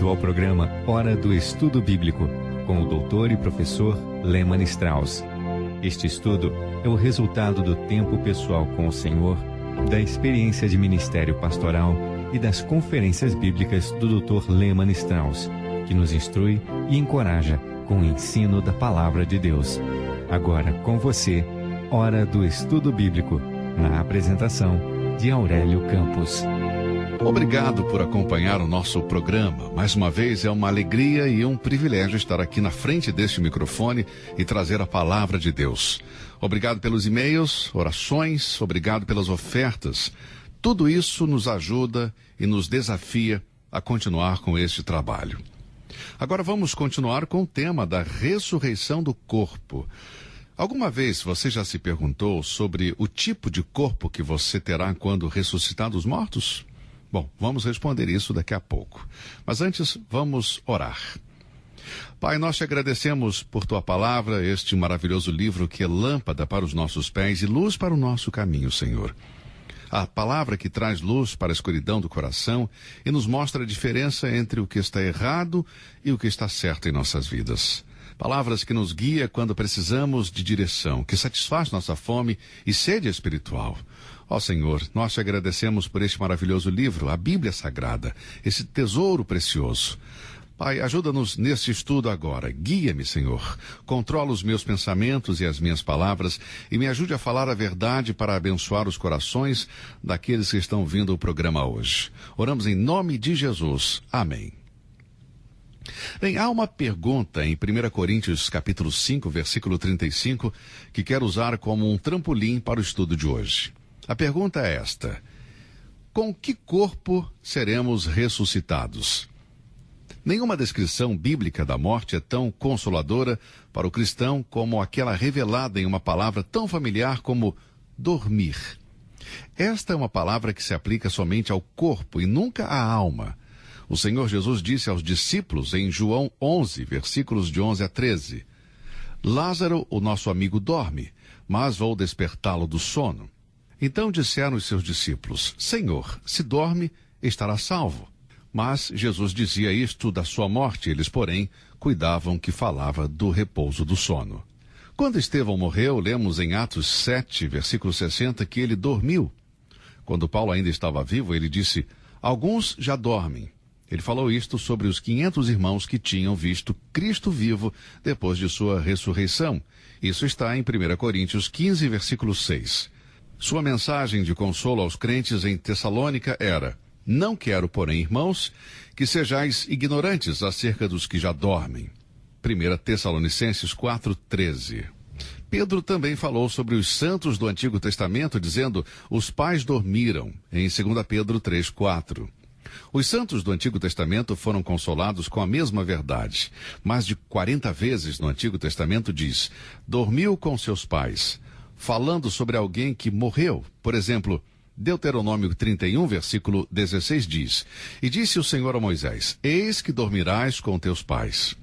bem-vindo ao programa Hora do Estudo Bíblico, com o doutor e professor Lehmann Strauss. Este estudo é o resultado do tempo pessoal com o Senhor, da experiência de ministério pastoral e das conferências bíblicas do Dr. Lehmann Strauss, que nos instrui e encoraja com o ensino da Palavra de Deus. Agora com você, Hora do Estudo Bíblico, na apresentação de Aurélio Campos. Obrigado por acompanhar o nosso programa. Mais uma vez é uma alegria e um privilégio estar aqui na frente deste microfone e trazer a palavra de Deus. Obrigado pelos e-mails, orações, obrigado pelas ofertas. Tudo isso nos ajuda e nos desafia a continuar com este trabalho. Agora vamos continuar com o tema da ressurreição do corpo. Alguma vez você já se perguntou sobre o tipo de corpo que você terá quando ressuscitar dos mortos? Bom, vamos responder isso daqui a pouco. Mas antes, vamos orar. Pai, nós te agradecemos por tua palavra, este maravilhoso livro que é lâmpada para os nossos pés e luz para o nosso caminho, Senhor. A palavra que traz luz para a escuridão do coração e nos mostra a diferença entre o que está errado e o que está certo em nossas vidas. Palavras que nos guia quando precisamos de direção, que satisfaz nossa fome e sede espiritual. Ó Senhor, nós te agradecemos por este maravilhoso livro, a Bíblia Sagrada, esse tesouro precioso. Pai, ajuda-nos neste estudo agora. Guia-me, Senhor. Controla os meus pensamentos e as minhas palavras e me ajude a falar a verdade para abençoar os corações daqueles que estão vindo ao programa hoje. Oramos em nome de Jesus. Amém. Bem, há uma pergunta em 1 Coríntios capítulo 5, versículo 35, que quero usar como um trampolim para o estudo de hoje. A pergunta é esta: com que corpo seremos ressuscitados? Nenhuma descrição bíblica da morte é tão consoladora para o cristão como aquela revelada em uma palavra tão familiar como dormir. Esta é uma palavra que se aplica somente ao corpo e nunca à alma. O Senhor Jesus disse aos discípulos em João 11, versículos de 11 a 13, Lázaro, o nosso amigo, dorme, mas vou despertá-lo do sono. Então disseram os seus discípulos, Senhor, se dorme, estará salvo. Mas Jesus dizia isto da sua morte, eles, porém, cuidavam que falava do repouso do sono. Quando Estevão morreu, lemos em Atos 7, versículo 60, que ele dormiu. Quando Paulo ainda estava vivo, ele disse, alguns já dormem. Ele falou isto sobre os 500 irmãos que tinham visto Cristo vivo depois de sua ressurreição. Isso está em 1 Coríntios 15, versículo 6. Sua mensagem de consolo aos crentes em Tessalônica era, não quero, porém, irmãos, que sejais ignorantes acerca dos que já dormem. 1 Tessalonicenses 4, 13. Pedro também falou sobre os santos do Antigo Testamento, dizendo, os pais dormiram, em 2 Pedro 3, 4. Os santos do Antigo Testamento foram consolados com a mesma verdade. Mais de 40 vezes no Antigo Testamento diz, dormiu com seus pais, falando sobre alguém que morreu. Por exemplo, Deuteronômio 31, versículo 16 diz, e disse o Senhor a Moisés, eis que dormirás com teus pais.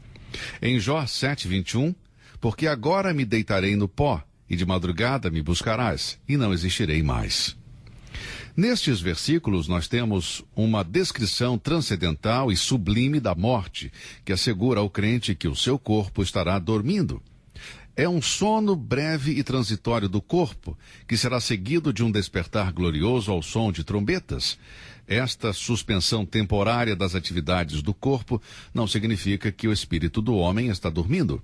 Em Jó 7, 21, porque agora me deitarei no pó, e de madrugada me buscarás, e não existirei mais. Nestes versículos nós temos uma descrição transcendental e sublime da morte, que assegura ao crente que o seu corpo estará dormindo. É um sono breve e transitório do corpo, que será seguido de um despertar glorioso ao som de trombetas. Esta suspensão temporária das atividades do corpo não significa que o espírito do homem está dormindo.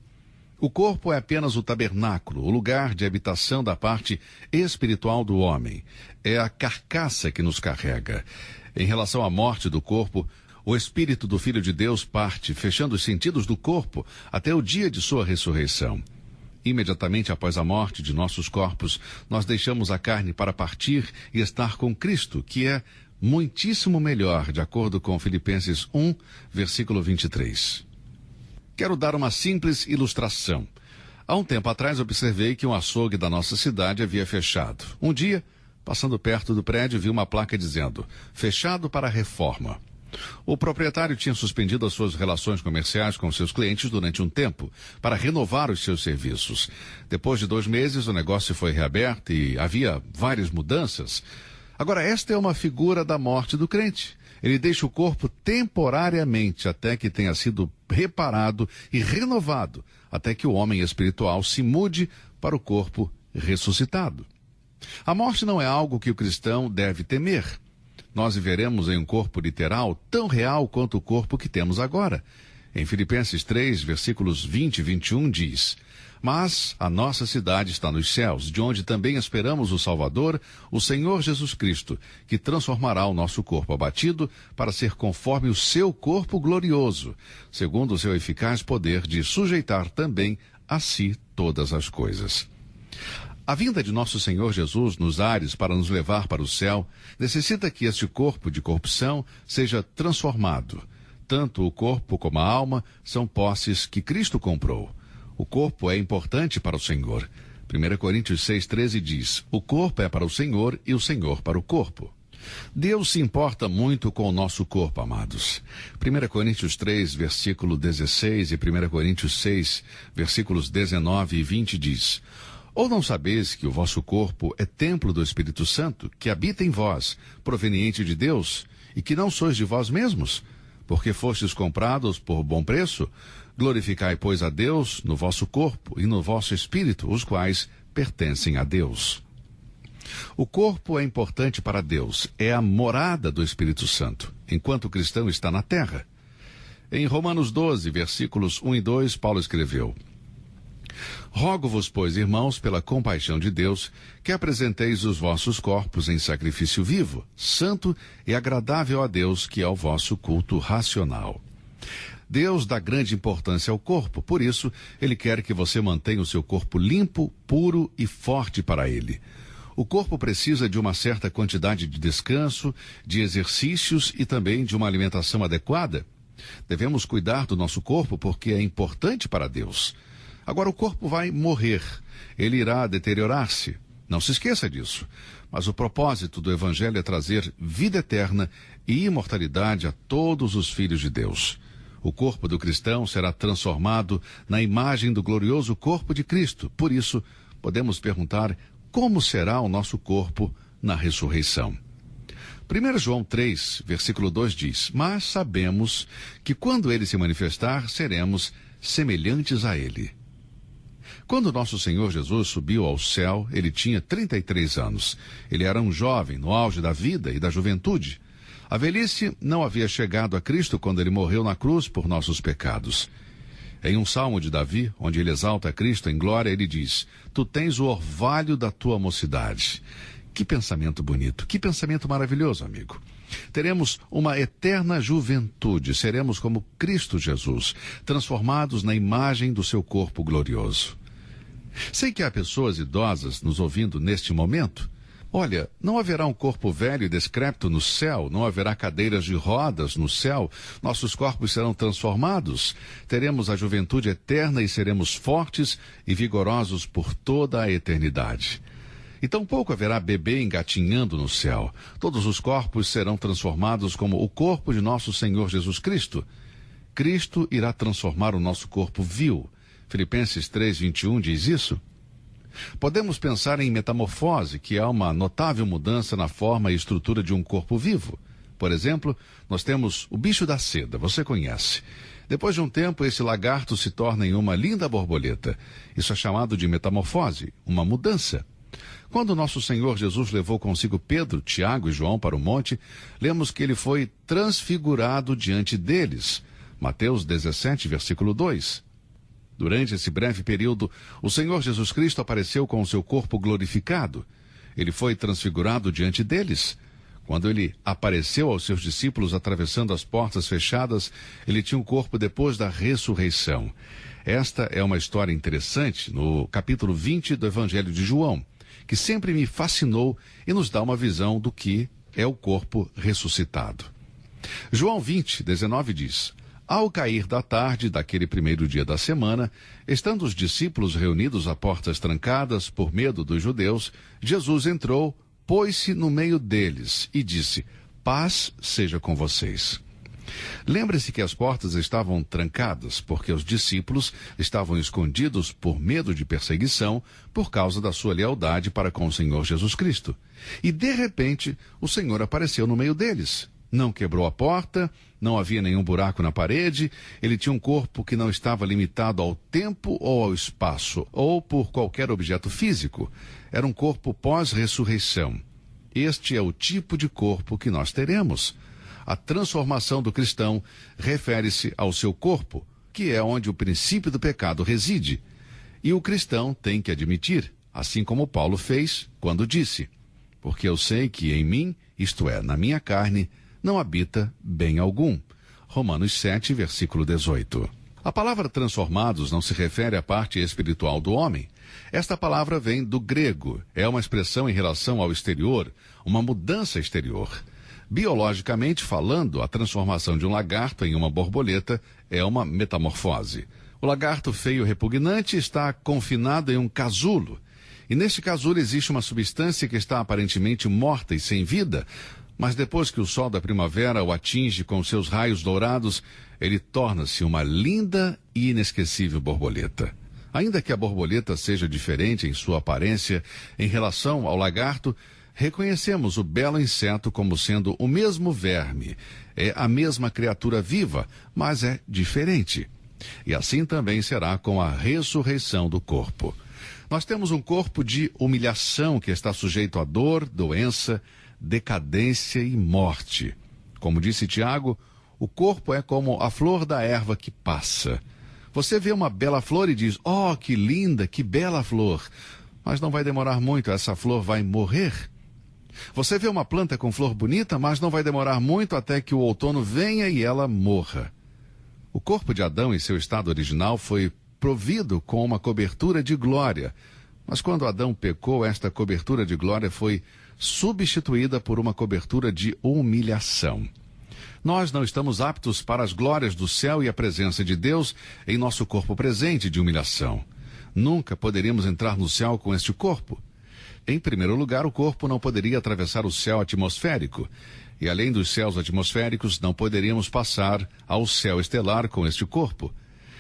O corpo é apenas o tabernáculo, o lugar de habitação da parte espiritual do homem. É a carcaça que nos carrega. Em relação à morte do corpo, o espírito do Filho de Deus parte, fechando os sentidos do corpo, até o dia de sua ressurreição. Imediatamente após a morte de nossos corpos, nós deixamos a carne para partir e estar com Cristo, que é muitíssimo melhor, de acordo com Filipenses 1, versículo 23. Quero dar uma simples ilustração. Há um tempo atrás observei que um açougue da nossa cidade havia fechado. Um dia, passando perto do prédio, vi uma placa dizendo, fechado para reforma. O proprietário tinha suspendido as suas relações comerciais com seus clientes durante um tempo, para renovar os seus serviços. Depois de 2 meses, o negócio foi reaberto e havia várias mudanças. Agora, esta é uma figura da morte do crente. Ele deixa o corpo temporariamente até que tenha sido reparado e renovado, até que o homem espiritual se mude para o corpo ressuscitado. A morte não é algo que o cristão deve temer. Nós viveremos em um corpo literal tão real quanto o corpo que temos agora. Em Filipenses 3, versículos 20 e 21 diz: mas a nossa cidade está nos céus, de onde também esperamos o Salvador, o Senhor Jesus Cristo, que transformará o nosso corpo abatido para ser conforme o seu corpo glorioso, segundo o seu eficaz poder de sujeitar também a si todas as coisas. A vinda de nosso Senhor Jesus nos ares para nos levar para o céu necessita que este corpo de corrupção seja transformado. Tanto o corpo como a alma são posses que Cristo comprou. O corpo é importante para o Senhor. 1 Coríntios 6,13 diz: o corpo é para o Senhor e o Senhor para o corpo. Deus se importa muito com o nosso corpo, amados. 1 Coríntios 3, versículo 16 e 1 Coríntios 6, versículos 19 e 20 diz: ou não sabeis que o vosso corpo é templo do Espírito Santo, que habita em vós, proveniente de Deus, e que não sois de vós mesmos, porque fostes comprados por bom preço? Glorificai, pois, a Deus no vosso corpo e no vosso espírito, os quais pertencem a Deus. O corpo é importante para Deus, é a morada do Espírito Santo, enquanto o cristão está na terra. Em Romanos 12, versículos 1 e 2, Paulo escreveu: rogo-vos, pois, irmãos, pela compaixão de Deus, que apresenteis os vossos corpos em sacrifício vivo, santo e agradável a Deus, que é o vosso culto racional. Deus dá grande importância ao corpo, por isso, Ele quer que você mantenha o seu corpo limpo, puro e forte para Ele. O corpo precisa de uma certa quantidade de descanso, de exercícios e também de uma alimentação adequada. Devemos cuidar do nosso corpo porque é importante para Deus. Agora o corpo vai morrer, ele irá deteriorar-se. Não se esqueça disso. Mas o propósito do Evangelho é trazer vida eterna e imortalidade a todos os filhos de Deus. O corpo do cristão será transformado na imagem do glorioso corpo de Cristo. Por isso, podemos perguntar como será o nosso corpo na ressurreição. 1 João 3, versículo 2 diz: mas sabemos que quando ele se manifestar, seremos semelhantes a ele. Quando nosso Senhor Jesus subiu ao céu, ele tinha 33 anos. Ele era um jovem, no auge da vida e da juventude. A velhice não havia chegado a Cristo quando ele morreu na cruz por nossos pecados. Em um salmo de Davi, onde ele exalta Cristo em glória, ele diz: tu tens o orvalho da tua mocidade. Que pensamento bonito, que pensamento maravilhoso, amigo. Teremos uma eterna juventude, seremos como Cristo Jesus, transformados na imagem do seu corpo glorioso. Sei que há pessoas idosas nos ouvindo neste momento. Olha, não haverá um corpo velho e descrépito no céu, não haverá cadeiras de rodas no céu, nossos corpos serão transformados, teremos a juventude eterna e seremos fortes e vigorosos por toda a eternidade. E tampouco haverá bebê engatinhando no céu. Todos os corpos serão transformados como o corpo de nosso Senhor Jesus Cristo. Cristo irá transformar o nosso corpo vil. Filipenses 3:21 diz isso. Podemos pensar em metamorfose, que é uma notável mudança na forma e estrutura de um corpo vivo. Por exemplo, nós temos o bicho da seda, você conhece. Depois de um tempo, esse lagarto se torna em uma linda borboleta. Isso é chamado de metamorfose, uma mudança. Quando nosso Senhor Jesus levou consigo Pedro, Tiago e João para o monte, lemos que ele foi transfigurado diante deles. Mateus 17, versículo 2. Durante esse breve período, o Senhor Jesus Cristo apareceu com o seu corpo glorificado. Ele foi transfigurado diante deles. Quando ele apareceu aos seus discípulos atravessando as portas fechadas, ele tinha um corpo depois da ressurreição. Esta é uma história interessante no capítulo 20 do Evangelho de João, que sempre me fascinou e nos dá uma visão do que é o corpo ressuscitado. João 20, 19 diz: ao cair da tarde daquele primeiro dia da semana, estando os discípulos reunidos a portas trancadas por medo dos judeus, Jesus entrou, pôs-se no meio deles e disse: paz seja com vocês. Lembre-se que as portas estavam trancadas porque os discípulos estavam escondidos por medo de perseguição por causa da sua lealdade para com o Senhor Jesus Cristo. E de repente, o Senhor apareceu no meio deles. Não quebrou a porta, não havia nenhum buraco na parede, ele tinha um corpo que não estava limitado ao tempo ou ao espaço, ou por qualquer objeto físico. Era um corpo pós-ressurreição. Este é o tipo de corpo que nós teremos. A transformação do cristão refere-se ao seu corpo, que é onde o princípio do pecado reside. E o cristão tem que admitir, assim como Paulo fez quando disse: porque eu sei que em mim, isto é, na minha carne, não habita bem algum. Romanos 7, versículo 18. A palavra transformados não se refere à parte espiritual do homem. Esta palavra vem do grego. É uma expressão em relação ao exterior, uma mudança exterior. Biologicamente falando, a transformação de um lagarto em uma borboleta é uma metamorfose. O lagarto feio repugnante está confinado em um casulo. E neste casulo existe uma substância que está aparentemente morta e sem vida, mas depois que o sol da primavera o atinge com seus raios dourados, ele torna-se uma linda e inesquecível borboleta. Ainda que a borboleta seja diferente em sua aparência em relação ao lagarto, reconhecemos o belo inseto como sendo o mesmo verme. É a mesma criatura viva, mas é diferente. E assim também será com a ressurreição do corpo. Nós temos um corpo de humilhação que está sujeito a dor, doença, decadência e morte. Como disse Tiago, o corpo é como a flor da erva que passa. Você vê uma bela flor e diz: oh, que linda, que bela flor. Mas não vai demorar muito, essa flor vai morrer. Você vê uma planta com flor bonita, mas não vai demorar muito até que o outono venha e ela morra. O corpo de Adão em seu estado original foi provido com uma cobertura de glória. Mas quando Adão pecou, esta cobertura de glória foi substituída por uma cobertura de humilhação. Nós não estamos aptos para as glórias do céu e a presença de Deus em nosso corpo presente de humilhação. Nunca poderíamos entrar no céu com este corpo. Em primeiro lugar, o corpo não poderia atravessar o céu atmosférico. E além dos céus atmosféricos, não poderíamos passar ao céu estelar com este corpo.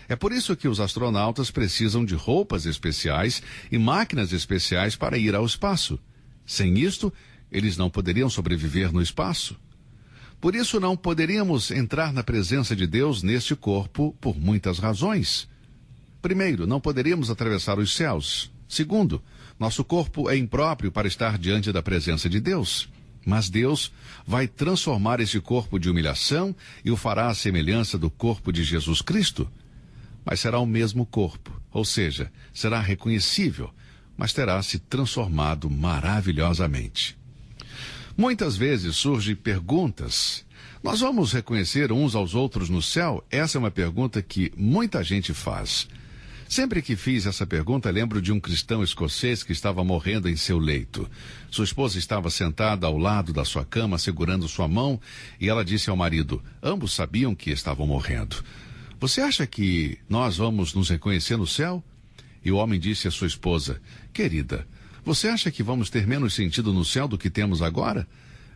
É por isso que os astronautas precisam de roupas especiais e máquinas especiais para ir ao espaço. Sem isto, eles não poderiam sobreviver no espaço. Por isso, não poderíamos entrar na presença de Deus neste corpo por muitas razões. Primeiro, não poderíamos atravessar os céus. Segundo, nosso corpo é impróprio para estar diante da presença de Deus. Mas Deus vai transformar este corpo de humilhação e o fará à semelhança do corpo de Jesus Cristo. Mas será o mesmo corpo, ou seja, será reconhecível, mas terá se transformado maravilhosamente. Muitas vezes surgem perguntas: nós vamos reconhecer uns aos outros no céu? Essa é uma pergunta que muita gente faz. Sempre que fiz essa pergunta, lembro de um cristão escocês que estava morrendo em seu leito. Sua esposa estava sentada ao lado da sua cama, segurando sua mão, e ela disse ao marido: ambos sabiam que estavam morrendo. Você acha que nós vamos nos reconhecer no céu? E o homem disse à sua esposa: querida, você acha que vamos ter menos sentido no céu do que temos agora?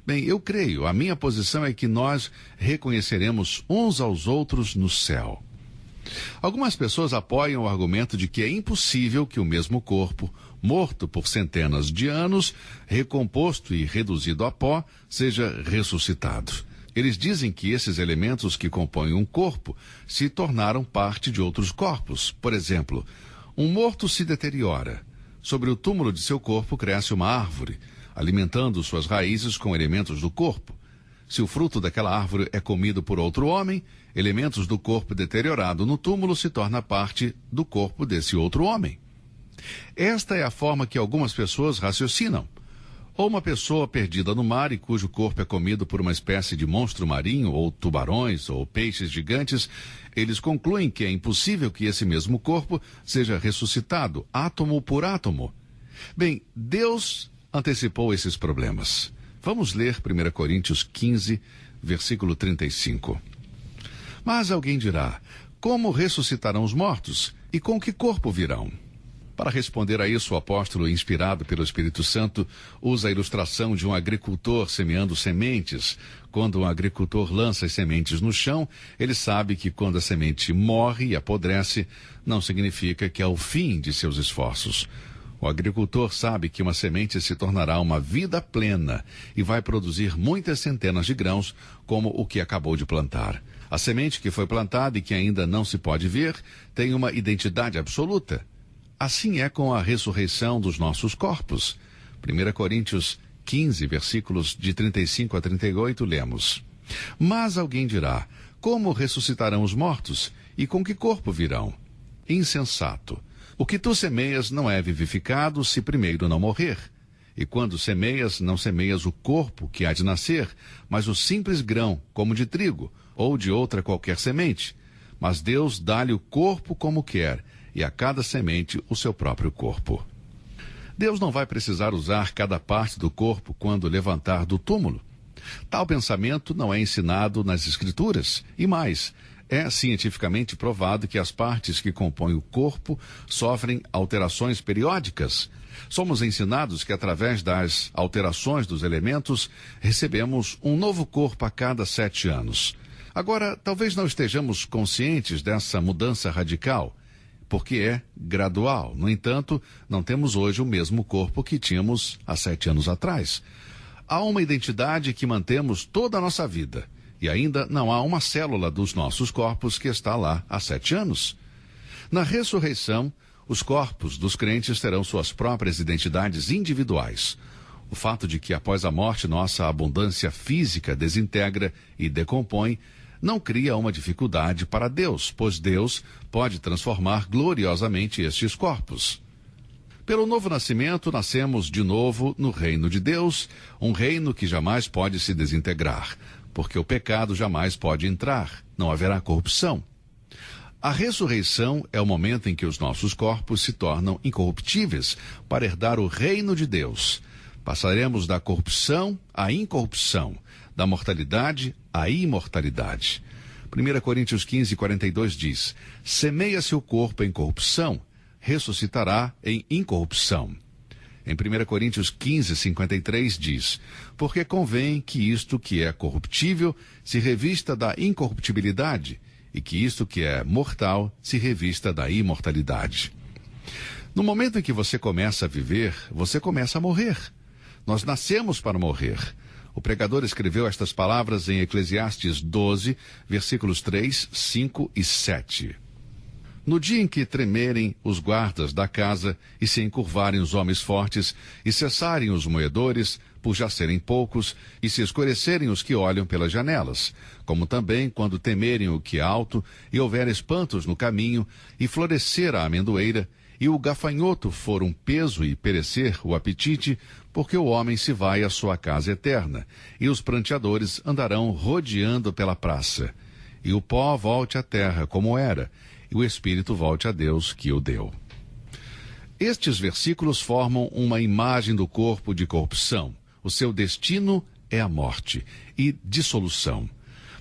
Bem, eu creio, a minha posição é que nós reconheceremos uns aos outros no céu. Algumas pessoas apoiam o argumento de que é impossível que o mesmo corpo, morto por centenas de anos, recomposto e reduzido a pó, seja ressuscitado. Eles dizem que esses elementos que compõem um corpo se tornaram parte de outros corpos. Por exemplo, um morto se deteriora. Sobre o túmulo de seu corpo cresce uma árvore, alimentando suas raízes com elementos do corpo. Se o fruto daquela árvore é comido por outro homem, elementos do corpo deteriorado no túmulo se torna parte do corpo desse outro homem. Esta é a forma que algumas pessoas raciocinam. Ou uma pessoa perdida no mar e cujo corpo é comido por uma espécie de monstro marinho, ou tubarões, ou peixes gigantes, eles concluem que é impossível que esse mesmo corpo seja ressuscitado, átomo por átomo. Bem, Deus antecipou esses problemas. Vamos ler 1 Coríntios 15, versículo 35. Mas alguém dirá: como ressuscitarão os mortos? E com que corpo virão? Para responder a isso, o apóstolo, inspirado pelo Espírito Santo, usa a ilustração de um agricultor semeando sementes. Quando um agricultor lança as sementes no chão, ele sabe que quando a semente morre e apodrece, não significa que é o fim de seus esforços. O agricultor sabe que uma semente se tornará uma vida plena e vai produzir muitas centenas de grãos, como o que acabou de plantar. A semente que foi plantada e que ainda não se pode ver tem uma identidade absoluta. Assim é com a ressurreição dos nossos corpos. 1 Coríntios 15, versículos de 35 a 38, lemos: Mas alguém dirá: como ressuscitarão os mortos? E com que corpo virão? Insensato! O que tu semeias não é vivificado se primeiro não morrer. E quando semeias, não semeias o corpo que há de nascer, mas o simples grão, como de trigo, ou de outra qualquer semente. Mas Deus dá-lhe o corpo como quer, e a cada semente o seu próprio corpo. Deus não vai precisar usar cada parte do corpo quando levantar do túmulo. Tal pensamento não é ensinado nas Escrituras. E mais, é cientificamente provado que as partes que compõem o corpo sofrem alterações periódicas. Somos ensinados que através das alterações dos elementos recebemos um novo corpo a cada 7 anos. Agora, talvez não estejamos conscientes dessa mudança radical, porque é gradual. No entanto, não temos hoje o mesmo corpo que tínhamos há 7 anos atrás. Há uma identidade que mantemos toda a nossa vida. E ainda não há uma célula dos nossos corpos que está lá há 7 anos. Na ressurreição, os corpos dos crentes terão suas próprias identidades individuais. O fato de que após a morte nossa abundância física desintegra e decompõe, não cria uma dificuldade para Deus, pois Deus pode transformar gloriosamente estes corpos. Pelo novo nascimento, nascemos de novo no reino de Deus, um reino que jamais pode se desintegrar, porque o pecado jamais pode entrar, não haverá corrupção. A ressurreição é o momento em que os nossos corpos se tornam incorruptíveis para herdar o reino de Deus. Passaremos da corrupção à incorrupção, da mortalidade à imortalidade. 1 Coríntios 15, 42 diz: semeia-se o corpo em corrupção, ressuscitará em incorrupção. Em 1 Coríntios 15, 53 diz: porque convém que isto que é corruptível se revista da incorruptibilidade, e que isto que é mortal se revista da imortalidade. No momento em que você começa a viver, você começa a morrer. Nós nascemos para morrer. O pregador escreveu estas palavras em Eclesiastes 12, versículos 3, 5 e 7. No dia em que tremerem os guardas da casa, e se encurvarem os homens fortes, e cessarem os moedores, por já serem poucos, e se escurecerem os que olham pelas janelas, como também quando temerem o que é alto, e houver espantos no caminho, e florescer a amendoeira, e o gafanhoto for um peso e perecer o apetite, porque o homem se vai à sua casa eterna, e os pranteadores andarão rodeando pela praça. E o pó volte à terra como era, e o espírito volte a Deus que o deu. Estes versículos formam uma imagem do corpo de corrupção. O seu destino é a morte e dissolução.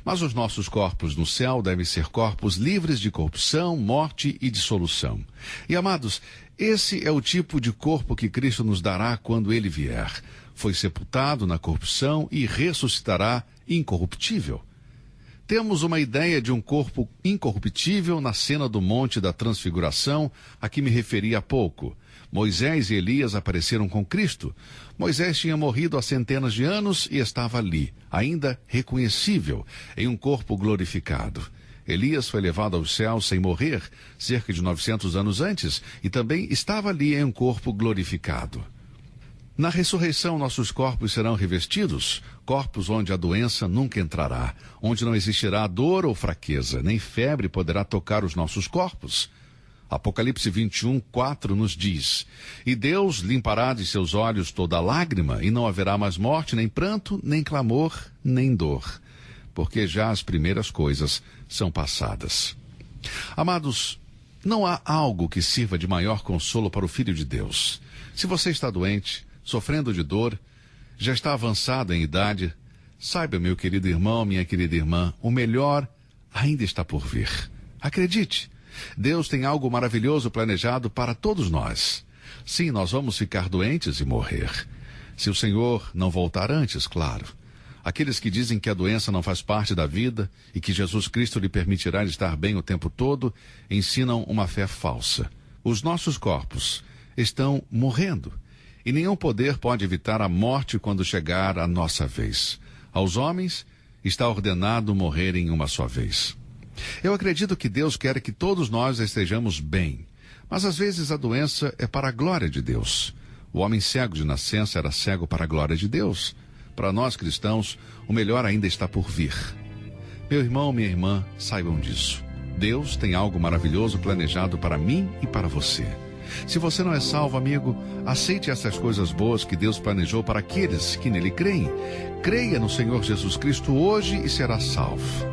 Mas os nossos corpos no céu devem ser corpos livres de corrupção, morte e dissolução. E, amados, esse é o tipo de corpo que Cristo nos dará quando ele vier. Foi sepultado na corrupção e ressuscitará incorruptível. Temos uma ideia de um corpo incorruptível na cena do Monte da Transfiguração, a que me referi há pouco. Moisés e Elias apareceram com Cristo. Moisés tinha morrido há centenas de anos e estava ali, ainda reconhecível, em um corpo glorificado. Elias foi levado aos céus sem morrer, cerca de 900 anos antes, e também estava ali em um corpo glorificado. Na ressurreição, nossos corpos serão revestidos, corpos onde a doença nunca entrará, onde não existirá dor ou fraqueza, nem febre poderá tocar os nossos corpos. Apocalipse 21, 4 nos diz: e Deus limpará de seus olhos toda lágrima, e não haverá mais morte, nem pranto, nem clamor, nem dor, porque já as primeiras coisas são passadas. Amados, não há algo que sirva de maior consolo para o Filho de Deus. Se você está doente, sofrendo de dor, já está avançado em idade, saiba, meu querido irmão, minha querida irmã, o melhor ainda está por vir. Acredite, Deus tem algo maravilhoso planejado para todos nós. Sim, nós vamos ficar doentes e morrer. Se o Senhor não voltar antes, claro. Aqueles que dizem que a doença não faz parte da vida e que Jesus Cristo lhe permitirá estar bem o tempo todo, ensinam uma fé falsa. Os nossos corpos estão morrendo. E nenhum poder pode evitar a morte quando chegar a nossa vez. Aos homens está ordenado morrerem uma só vez. Eu acredito que Deus quer que todos nós estejamos bem, mas às vezes a doença é para a glória de Deus. O homem cego de nascença era cego para a glória de Deus. Para nós cristãos, o melhor ainda está por vir. Meu irmão, minha irmã, saibam disso. Deus tem algo maravilhoso planejado para mim e para você. Se você não é salvo, amigo, aceite essas coisas boas que Deus planejou para aqueles que nele creem. Creia no Senhor Jesus Cristo hoje e será salvo.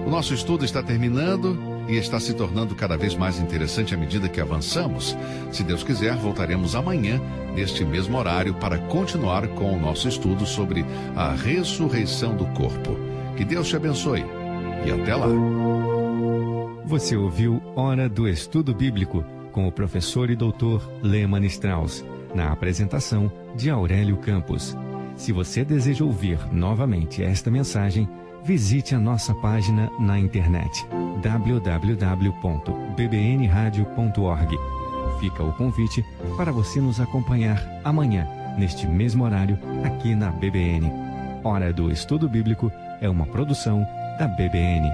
O nosso estudo está terminando e está se tornando cada vez mais interessante à medida que avançamos. Se Deus quiser, voltaremos amanhã, neste mesmo horário, para continuar com o nosso estudo sobre a ressurreição do corpo. Que Deus te abençoe e até lá. Você ouviu Hora do Estudo Bíblico com o professor e doutor Lehmann Strauss, na apresentação de Aurélio Campos. Se você deseja ouvir novamente esta mensagem, visite a nossa página na internet www.bbnradio.org. Fica o convite para você nos acompanhar amanhã, neste mesmo horário, aqui na BBN. Hora do Estudo Bíblico é uma produção da BBN.